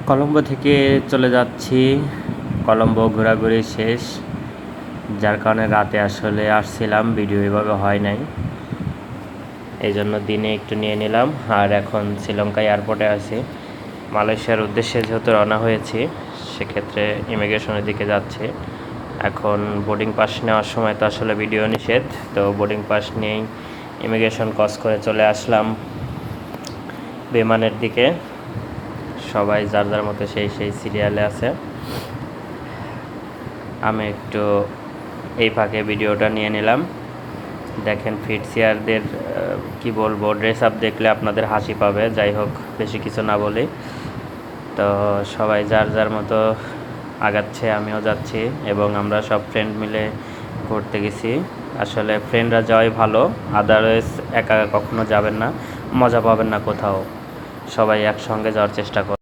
কলম্বো থেকে চলে যাচ্ছি। কলম্বো ঘোরাঘুরি শেষ, যার কারণে রাতে আসলে আসছিলাম, ভিডিও এভাবে হয় নাই, এই জন্য দিনে একটু নিয়ে নিলাম। আর এখন শ্রীলঙ্কা এয়ারপোর্টে আছি। মালয়েশিয়ার উদ্দেশ্যে যেহেতু রওনা হয়েছি, সেক্ষেত্রে ইমিগ্রেশনের দিকে যাচ্ছি। এখন বোর্ডিং পাস নেওয়ার সময় তো আসলে ভিডিও নিষেধ, তো বোর্ডিং পাস নিয়েই ইমিগ্রেশন ক্রস করে চলে আসলাম বিমানের দিকে। সবাই যার যার মতো সেই সিরিয়ালে আছে। আমি একটু এই ফাঁকে ভিডিওটা নিয়ে নিলাম। দেখেন ফিটসিয়ারদের কি বলবো, ড্রেস আপ দেখলে আপনাদের হাসি পাবে। যাই হোক, বেশি কিছু না বলি। তো সবাই যার যার মতো আগাচ্ছে, আমিও যাচ্ছি, এবং আমরা সব ফ্রেন্ড মিলে ঘুরতে গেছি। আসলে ফ্রেন্ডরা যাওয়াই ভালো, আদারওয়াইজ একা কখনো যাবেন না, মজা পাবেন না কোথাও। সবাই একসঙ্গে যাওয়ার চেষ্টা করুন।